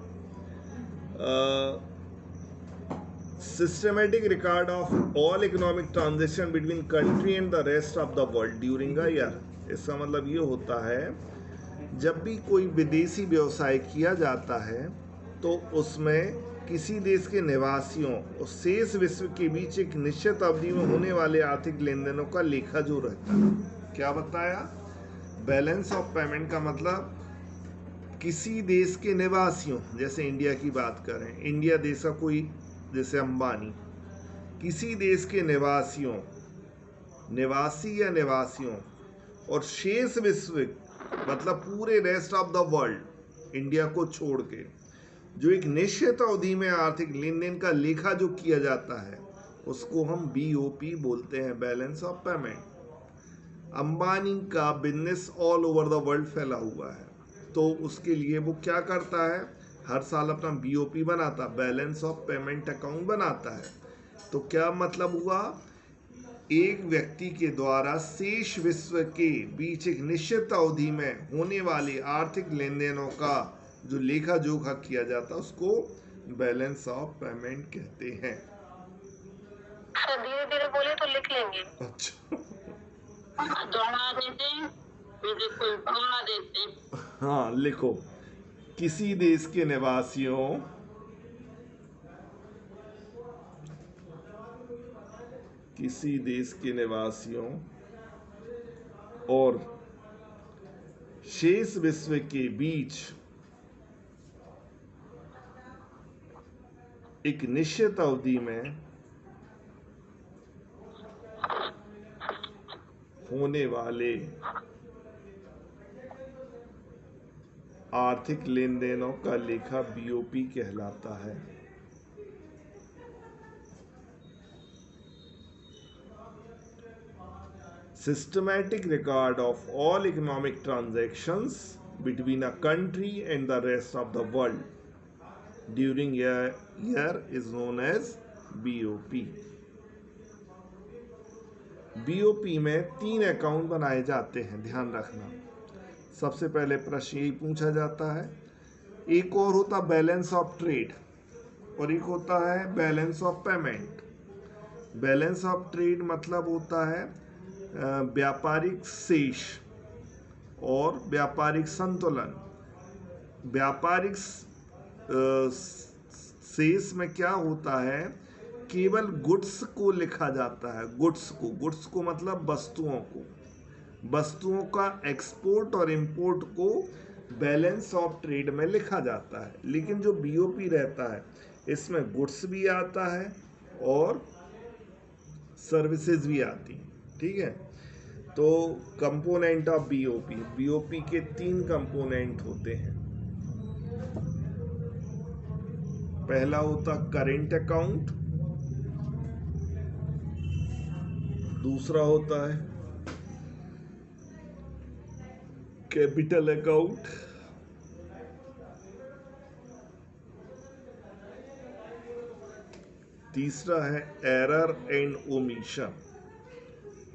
Systematic record of all economic transaction between country and the rest of the world during a year. इसका मतलब ये होता है जब भी कोई विदेशी व्यवसाय किया जाता है तो उसमें किसी देश के निवासियों और शेष विश्व के बीच एक निश्चित अवधि में होने वाले आर्थिक लेन देनों का लेखा जो रहता है। क्या बताया? बैलेंस ऑफ पेमेंट का मतलब किसी देश के निवासियों, जैसे इंडिया की बात करें, इंडिया देश का कोई, जैसे अंबानी, किसी देश के निवासियों, निवासी या निवासियों, और शेष विश्व मतलब पूरे rest of the world, India को छोड़ के, जो एक निश्चित अवधि में आर्थिक लेन देन का लेखा जो किया जाता है, उसको हम BOP बोलते हैं, बैलेंस ऑफ पेमेंट। अंबानी का business all over the world फैला हुआ है, तो उसके लिए वो क्या करता है, हर साल अपना BOP बनाता, बैलेंस ऑफ पेमेंट अकाउंट बनाता है। तो क्या मतलब हुआ, एक व्यक्ति के द्वारा शेष विश्व के बीच एक निश्चित अवधि में होने वाले आर्थिक लेन देनों का जो लेखा जोखा किया जाता है, उसको बैलेंस ऑफ पेमेंट कहते हैं। धीरे धीरे बोले तो लिख लेंगे। अच्छा, दोहरा देते। हाँ लिखो। किसी देश के निवासियों, किसी देश के निवासियों और शेष विश्व के बीच एक निश्चित अवधि में होने वाले आर्थिक लेन देनों का लेखा BOP कहलाता है। Systematic record of all economic transactions between a country and the rest of the world during a year is known as BOP. BOP में 3 अकाउंट बनाए जाते हैं, ध्यान रखना। सबसे पहले प्रश्न यही पूछा जाता है। एक और होता बैलेंस ऑफ ट्रेड और एक होता है balance of payment. Balance of trade मतलब होता है व्यापारिक शेष और व्यापारिक संतुलन। व्यापारिक शेष में क्या होता है, केवल गुड्स को लिखा जाता है, गुड्स को मतलब वस्तुओं का एक्सपोर्ट और इंपोर्ट को बैलेंस ऑफ ट्रेड में लिखा जाता है। लेकिन जो BOP रहता है, इसमें गुड्स भी आता है और सर्विसेज भी आती हैं, ठीक है। तो कंपोनेंट ऑफ BOP के 3 कंपोनेंट होते हैं। पहला होता करेंट अकाउंट, दूसरा होता है कैपिटल अकाउंट, तीसरा है एरर एंड ओमिशन।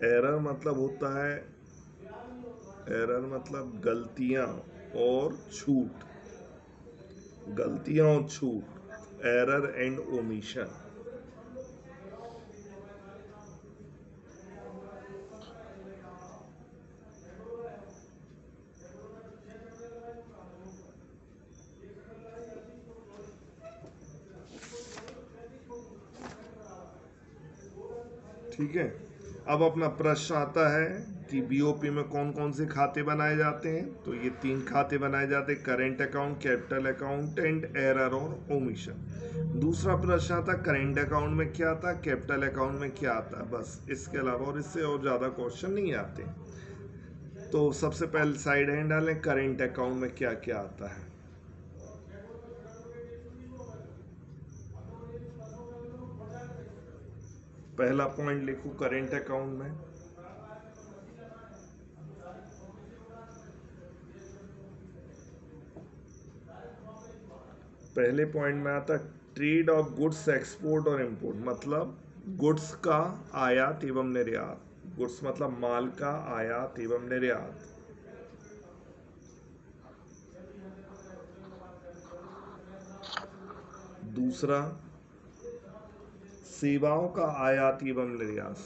एरर मतलब होता है, एरर मतलब गलतियां और छूट, एरर एंड ओमिशन। ठीक है। अब अपना प्रश्न आता है कि BOP में कौन कौन से खाते बनाए जाते हैं। तो ये 3 खाते बनाए जाते हैं, current account, capital account and error और ओमिशन। दूसरा प्रश्न आता है करेंट अकाउंट में क्या आता है, कैपिटल अकाउंट में क्या आता है, बस इसके अलावा और इससे और ज़्यादा क्वेश्चन नहीं आते। तो सबसे पहले साइड हैंड डालें, करेंट अकाउंट में क्या क्या आता है। पहला पॉइंट लिखो करेंट अकाउंट में, पहले पॉइंट में आता ट्रेड ऑफ गुड्स एक्सपोर्ट और इंपोर्ट, मतलब गुड्स का आयात एवं निर्यात। गुड्स मतलब माल का आयात एवं निर्यात। दूसरा सेवाओं का आयात एवं निर्यात।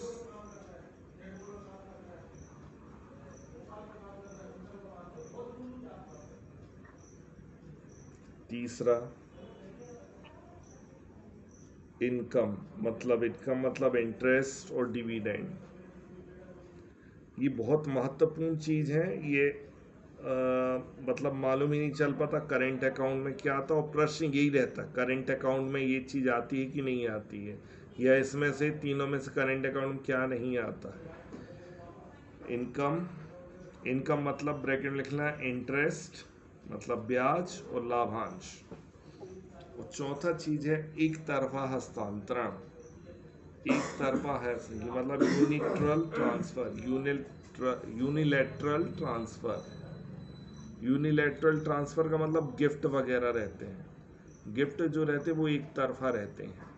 तीसरा इनकम मतलब इंटरेस्ट और डिविडेंड। ये बहुत महत्वपूर्ण चीज़ है। ये मतलब मालूम ही नहीं चल पाता करेंट अकाउंट में क्या आता, और प्रश्न यही रहता है करेंट अकाउंट में ये चीज़ आती है कि नहीं आती है, या इसमें से तीनों में से करेंट अकाउंट में क्या नहीं आता है। इनकम मतलब ब्रैकेट में लिखना है इंटरेस्ट मतलब ब्याज और लाभांश। और चौथा चीज है एक तरफा हस्तांतरण। एक तरफा है मतलब यूनिलेटरल ट्रांसफर का मतलब गिफ्ट वगैरह रहते हैं। गिफ्ट जो रहते हैं वो एक तरफा रहते हैं।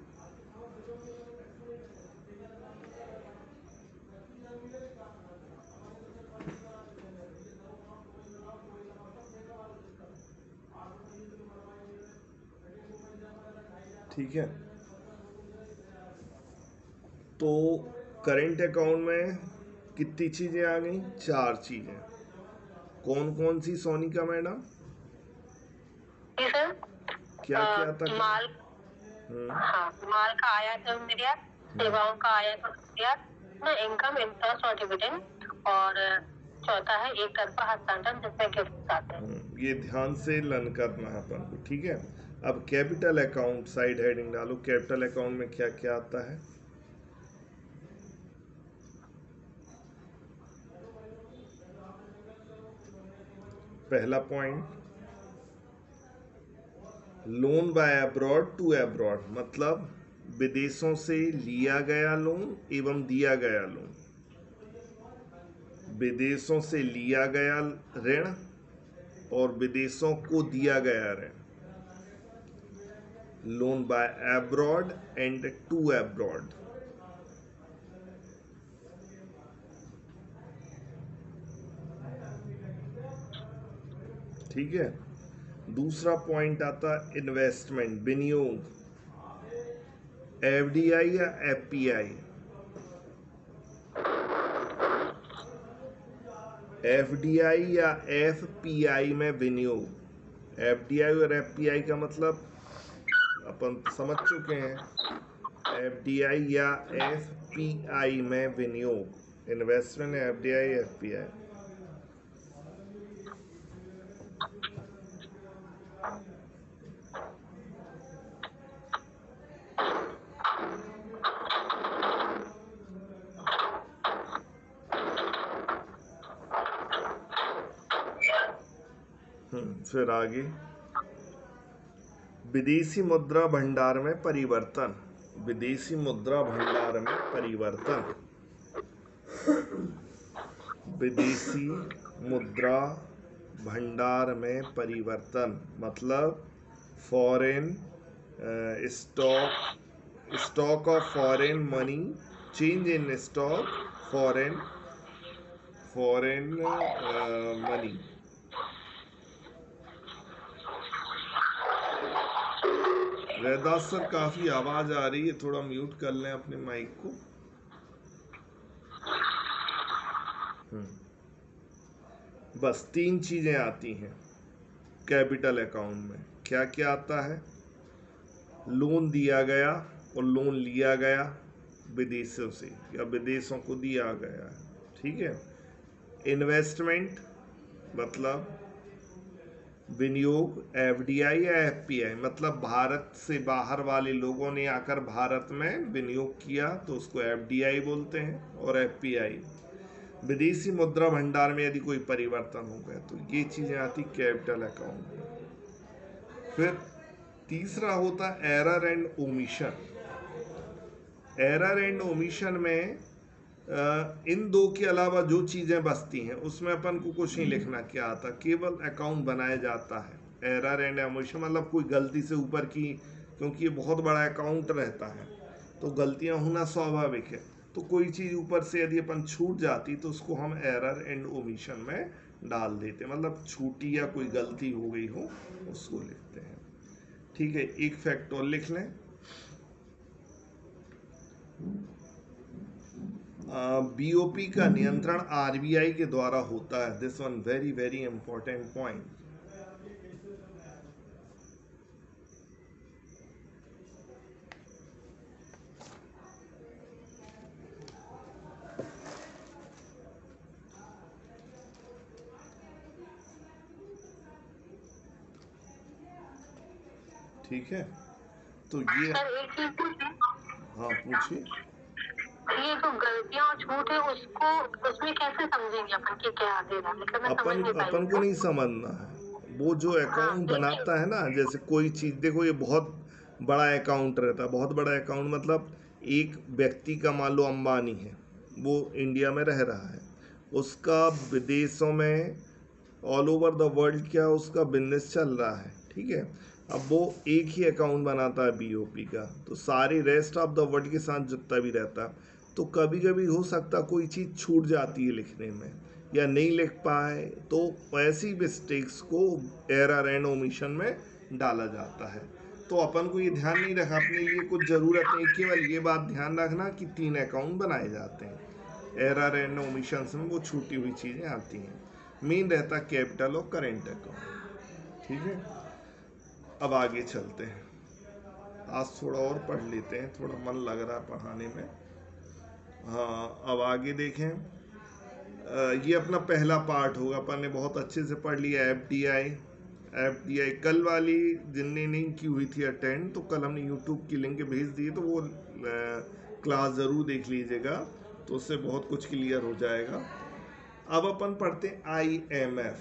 ठीक है, तो करेंट अकाउंट में कितनी चीजें आ गई? 4 चीजें। कौन कौन सी सोनिका मैडम? जी सर। क्या क्या था? माल, हाँ, माल का आयात एवं निर्यात, सेवाओं का आयात और निर्यात, इनकम, इंटरेस्ट और डिविडेंड, और चौथा है एक तरफा हस्तांतरण जिसमें गिफ्ट आते हैं। ये ध्यान से लर्न करना है अपन को, ठीक है। अब कैपिटल अकाउंट साइड हेडिंग डालो, कैपिटल अकाउंट में क्या क्या आता है? पहला point, loan by abroad to abroad मतलब विदेशों से लिया गया लोन एवं दिया गया लोन। विदेशों से लिया गया ऋण और विदेशों को दिया गया ऋण। Loan by abroad and to abroad. ठीक है। दूसरा पॉइंट आता इन्वेस्टमेंट, विनियोग, एफडीआई या एफपीआई। एफडीआई या एफपीआई में विनियोग। एफडीआई और एफपीआई का मतलब अपन समझ चुके हैं। एफडीआई या एफपीआई में विनियोग, इन्वेस्टमेंट, एफडीआई, एफपीआई। फिर आगे, विदेशी मुद्रा भंडार में परिवर्तन। विदेशी मुद्रा भंडार में परिवर्तन। विदेशी मुद्रा भंडार में परिवर्तन मतलब foreign stock of foreign money, change in stock foreign money. Raidas sir काफी आवाज आ रही है, थोड़ा म्यूट कर लें अपने माइक को। बस 3 चीजें आती हैं कैपिटल अकाउंट में। क्या क्या आता है? लोन दिया गया और लोन लिया गया विदेशों से या विदेशों को दिया गया है, ठीक है। इन्वेस्टमेंट मतलब विनियोग, एफडीआई या एफपीआई मतलब भारत से बाहर वाले लोगों ने आकर भारत में विनियोग किया तो उसको एफडीआई बोलते हैं। और एफपीआई विदेशी मुद्रा भंडार में यदि कोई परिवर्तन हो गया तो ये चीजें आती कैपिटल अकाउंट में। फिर तीसरा होता error and omission. Error and omission में इन दो के अलावा जो चीजें बचती हैं उसमें अपन को कुछ नहीं लिखना क्या आता, केवल अकाउंट बनाया जाता है। एरर एंड ओमिशन मतलब कोई गलती से ऊपर की, क्योंकि ये बहुत बड़ा अकाउंट रहता है तो गलतियां होना स्वाभाविक है। तो कोई चीज ऊपर से यदि अपन छूट जाती तो उसको हम एरर एंड ओमिशन में डाल देते, मतलब छूटी या कोई गलती हो गई हो उसको लिखते हैं। ठीक है, एक फैक्ट और लिख लें। बीओपी का नियंत्रण आरबीआई के द्वारा होता है। This one very very important point. ठीक है, तो ये, सर एक चीज पूछे, हाँ पूछिए। ये जो गलतियां और झूठ है उसको उसमें कैसे समझेंगे अपन कि क्या दे रहा है, मतलब मैं समझ नहीं पाई अपन को इसको। नहीं समझना है, वो जो हाँ अकाउंट देखिए, बनाता है ना, जैसे कोई चीज़, देखो ये बहुत बड़ा अकाउंट रहता है, बहुत बड़ा अकाउंट मतलब एक व्यक्ति का, मान लो अंबानी है, वो इंडिया में रह रहा है, उसका विदेशों में, ऑल ओवर द वर्ल्ड क्या उसका बिजनेस चल रहा है, ठीक है। अब वो एक ही अकाउंट बनाता है बीओपी का, तो सारे रेस्ट ऑफ द वर्ल्ड के साथ जितना भी रहता है, तो कभी कभी हो सकता कोई चीज़ छूट जाती है लिखने में, या नहीं लिख पाए, तो ऐसी मिस्टेक्स को एरर एंड ओमिशन में डाला जाता है। तो अपन को ये ध्यान नहीं रखा, अपने लिए कुछ ज़रूरत नहीं, केवल ये बात ध्यान रखना कि 3 अकाउंट बनाए जाते हैं, एरर एंड ओमिशन में वो छूटी हुई चीज़ें आती हैं। मेन रहता कैपिटल और करेंट अकाउंट, ठीक है। अब आगे चलते हैं, आज थोड़ा और पढ़ लेते हैं, थोड़ा मन लग रहा है पढ़ाने में। हाँ, अब आगे देखें, ये अपना पहला पार्ट होगा, अपन ने बहुत अच्छे से पढ़ लिया। एफडीआई कल वाली जिनने नहीं की हुई थी अटेंड, तो कल हमने यूट्यूब की लिंक भेज दी, तो वो क्लास ज़रूर देख लीजिएगा, तो उससे बहुत कुछ क्लियर हो जाएगा। अब अपन पढ़ते हैं IMF,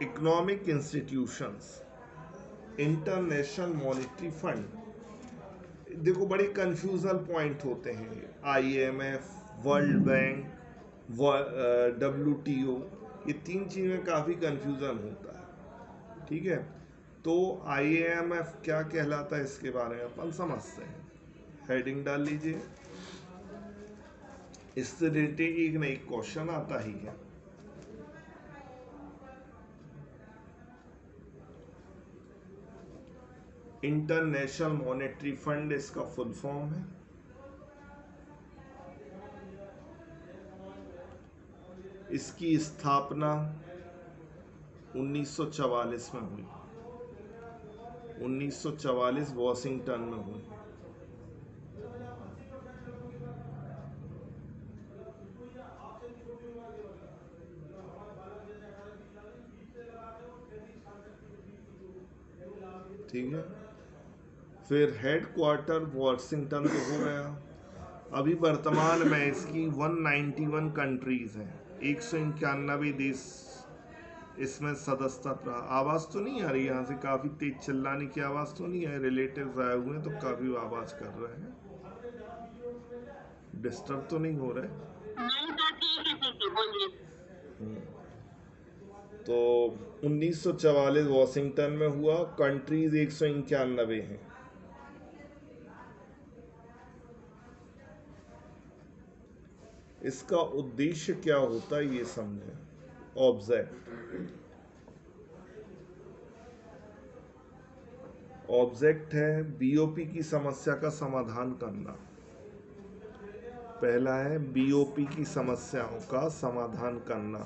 economic institutions, international monetary fund. देखो बड़े कंफ्यूजन पॉइंट होते हैं, IMF, वर्ल्ड बैंक, WTO, ये 3 चीज़ में काफ़ी कंफ्यूजन होता है, ठीक है। तो IMF क्या कहलाता है इसके बारे में अपन समझते हैं। हेडिंग डाल लीजिए, इससे रिलेटेड एक ना एक क्वेश्चन आता ही है। इंटरनेशनल मॉनेटरी फंड इसका फुल फॉर्म है। इसकी स्थापना 1944 में हुई, 1944 वॉशिंगटन में हुई। ठीक है, फिर हेड क्वार्टर वॉशिंगटन तो हो गया। अभी वर्तमान में इसकी 191 कंट्रीज हैं, 191 देश इसमें सदस्यता रहा। आवाज़ तो नहीं आ रही यहाँ से, काफ़ी तेज चिल्लाने की आवाज़ तो नहीं है, रिलेटिव्स आए हुए हैं तो काफ़ी आवाज़ कर रहे हैं, डिस्टर्ब तो नहीं हो रहा है। नहीं सर ठीक है, ठीक है बोलिए। तो 1944 वॉशिंगटन में हुआ, कंट्रीज 191 हैं। इसका उद्देश्य क्या होता है ये समझें। ऑब्जेक्ट है बीओपी की समस्या का समाधान करना। पहला है बीओपी की समस्याओं का समाधान करना,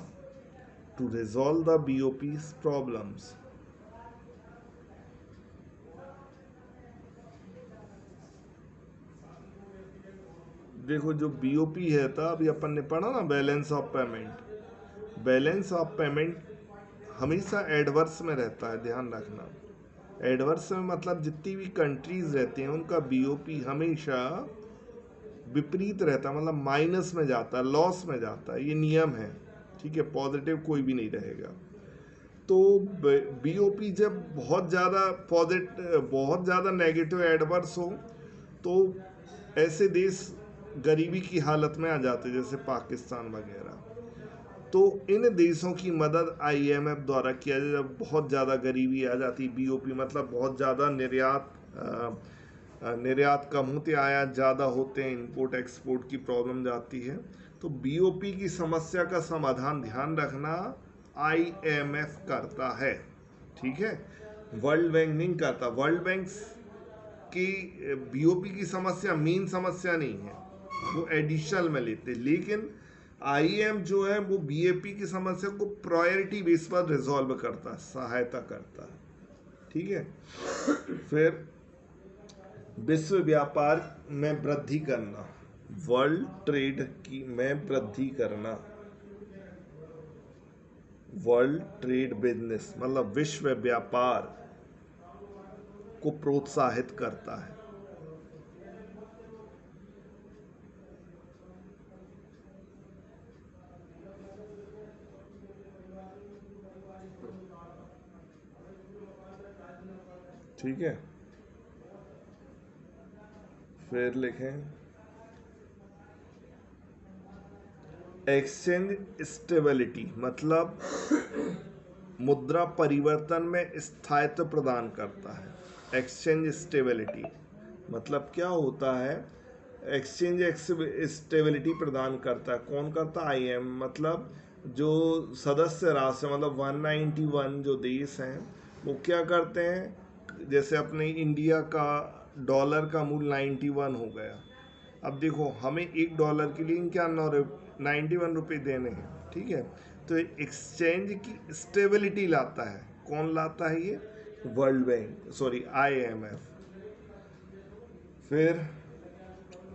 to resolve the BOP problems. देखो जो बीओपी है था, अभी अपन ने पढ़ा ना, balance of payment. Balance of payment हमेशा एडवर्स में रहता है, ध्यान रखना। एडवर्स में मतलब जितनी भी कंट्रीज रहती हैं उनका बीओपी हमेशा विपरीत रहता है, मतलब माइनस में जाता है, लॉस में जाता है, ये नियम है, ठीक है। पॉजिटिव कोई भी नहीं रहेगा। तो बीओपी जब बहुत ज़्यादा पॉजिटिव, बहुत ज़्यादा नेगेटिव एडवर्स हो, तो ऐसे देश गरीबी की हालत में आ जाते, जैसे पाकिस्तान वगैरह। तो इन देशों की मदद IMF द्वारा किया जाए, जब बहुत ज़्यादा गरीबी आ जाती। बीओपी मतलब बहुत ज़्यादा निर्यात कम होते, आयात ज़्यादा होते हैं, इंपोर्ट एक्सपोर्ट की प्रॉब्लम जाती है। तो बीओपी की समस्या का समाधान, ध्यान रखना, IMF करता है, ठीक है। वर्ल्ड बैंक नहीं करता। वर्ल्ड बैंक की बीओपी की समस्या मेन समस्या नहीं है, वो एडिशनल में लेते, लेकिन IM जो है वो बीएपी की समस्या को प्रायोरिटी बेस पर रिजॉल्व करता है, सहायता करता है, ठीक है। फिर विश्व व्यापार में वृद्धि करना, वर्ल्ड ट्रेड की में वृद्धि करना। वर्ल्ड ट्रेड बिजनेस मतलब विश्व व्यापार, को प्रोत्साहित करता है। ठीक है, फिर लिखें एक्सचेंज स्टेबिलिटी, मतलब मुद्रा परिवर्तन में स्थायित्व प्रदान करता है। एक्सचेंज स्टेबिलिटी मतलब क्या होता है? एक्सचेंज स्टेबिलिटी प्रदान करता है। कौन करता है? IM, मतलब जो सदस्य राष्ट्र, मतलब 191 जो देश हैं वो क्या करते हैं? जैसे अपने इंडिया का डॉलर का मूल्य 91 हो गया। अब देखो हमें $1 के लिए क्या 91 रुपये देने हैं, ठीक है। तो एक्सचेंज की स्टेबिलिटी लाता है। कौन लाता है? ये वर्ल्ड बैंक, सॉरी IMF। फिर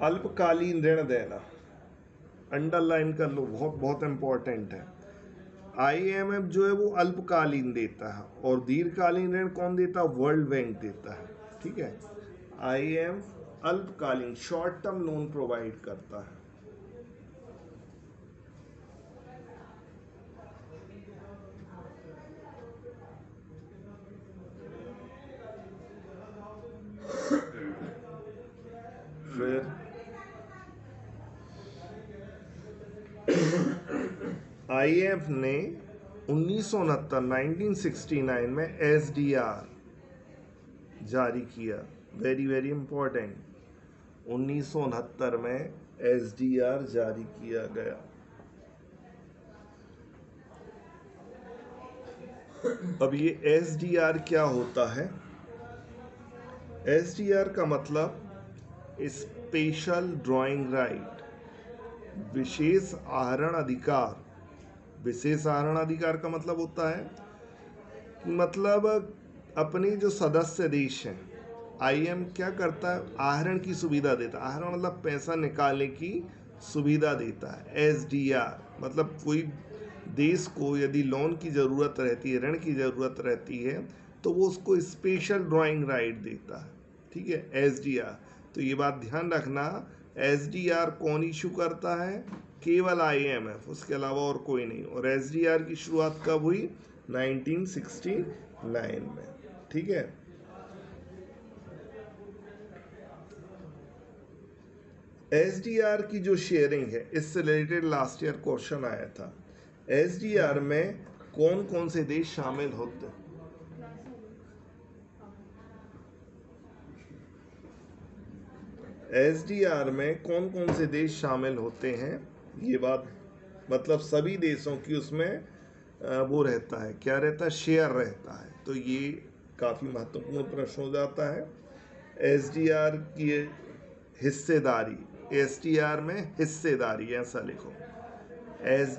अल्पकालीन ऋण देना, अंडरलाइन कर लो, बहुत बहुत इंपॉर्टेंट है। IMF जो है वो अल्पकालीन देता है और दीर्घकालीन ऋण कौन देता है? वर्ल्ड बैंक देता है, ठीक है। IMF अल्पकालीन शॉर्ट टर्म लोन प्रोवाइड करता है। फिर IMF ने 1969 में SDR जारी किया। वेरी वेरी इंपॉर्टेंट, 1969 में SDR जारी किया गया। अब ये SDR क्या होता है? SDR का मतलब स्पेशल ड्राइंग राइट, विशेष आहरण अधिकार। विशेष आहरण अधिकार का मतलब होता है कि मतलब अपने जो सदस्य देश हैं, IM क्या करता है? आहरण की सुविधा देता है। आहरण मतलब पैसा निकालने की सुविधा देता है। SDR मतलब कोई देश को यदि लोन की ज़रूरत रहती है, ऋण की ज़रूरत रहती है, तो वो उसको स्पेशल ड्राइंग राइट देता है, ठीक है, SDR। तो ये बात ध्यान रखना, SDR कौन इशू करता है? केवल IMF, उसके अलावा और कोई नहीं। और SDR की शुरुआत कब हुई? 1969 में, ठीक है। SDR की जो शेयरिंग है, इससे रिलेटेड लास्ट ईयर क्वेश्चन आया था। SDR में कौन कौन से देश शामिल होते हैं? SDR में कौन कौन से देश शामिल होते हैं? ये बात मतलब सभी देशों की उसमें वो रहता है, क्या रहता है? शेयर रहता है। तो ये काफ़ी महत्वपूर्ण प्रश्न हो जाता है। SDR की हिस्सेदारी, SDR में हिस्सेदारी ऐसा लिखो, एज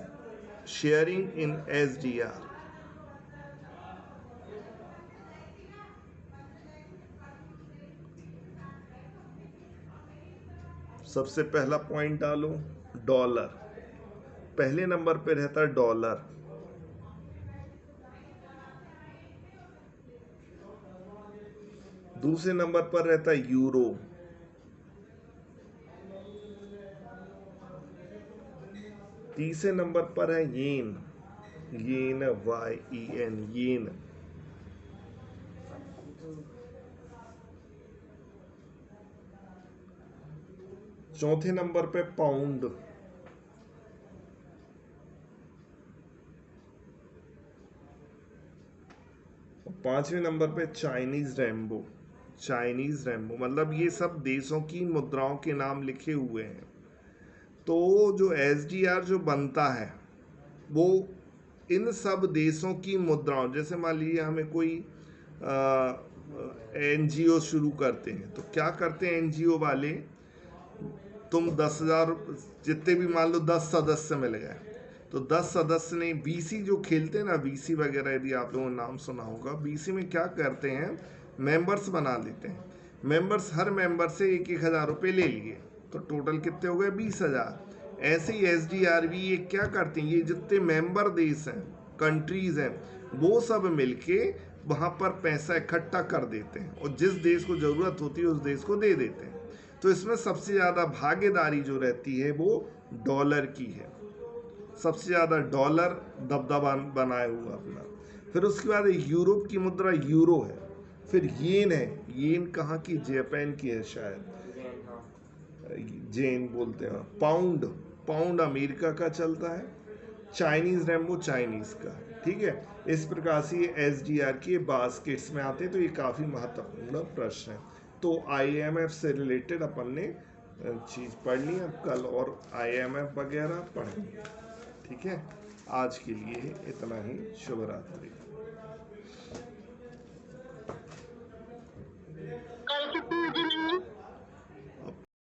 शेयरिंग इन SDR। सबसे पहला पॉइंट डालो, डॉलर। पहले नंबर पे रहता है डॉलर। दूसरे नंबर पर रहता है यूरो। तीसरे नंबर पर है येन, येन YEN, येन। चौथे नंबर पे पाउंड। पांचवें नंबर पे चाइनीज रेम्बो। चाइनीज रेम्बो मतलब ये सब देशों की मुद्राओं के नाम लिखे हुए हैं। तो जो SDR जो बनता है वो इन सब देशों की मुद्राओं, जैसे मान लीजिए हमें कोई NGO शुरू करते हैं, तो क्या करते हैं NGO वाले? तुम 10,000 जितने भी मान लो 10 सदस्य मिल गए, तो 10 सदस्य ने VC जो खेलते हैं ना, VC वगैरह, यदि आप लोगों ने नाम सुना होगा, VC में क्या करते हैं? मेंबर्स बना लेते हैं। मेंबर्स, हर मेंबर से 1,000 रुपये ले लिए, तो टोटल कितने हो गए? 20,000। ऐसे ही SDR भी ये क्या करते हैं? ये जितने मेंबर देश हैं, कंट्रीज हैं, वो सब मिलके वहाँ पर पैसा इकट्ठा कर देते हैं और जिस देश को ज़रूरत होती है उस देश को दे देते हैं। तो इसमें सबसे ज़्यादा भागीदारी जो रहती है वो डॉलर की है, सबसे ज़्यादा डॉलर दबदबा बनाए हुआ अपना। फिर उसके बाद यूरोप की मुद्रा यूरो है, फिर येन है, येन कहाँ की, जापान की है शायद, जेन बोलते हैं। पाउंड, पाउंड अमेरिका का चलता है। चाइनीज़ रेम्बो चाइनीज़ का है, ठीक है। इस प्रकार से ये SDR के बास्केट्स में आते हैं। तो ये काफ़ी महत्वपूर्ण प्रश्न है। तो IMF से रिलेटेड अपन ने चीज़ पढ़ ली, अब कल और IMF वगैरह पढ़ेंगे, ठीक है। आज के लिए इतना ही, शुभ रात्रि।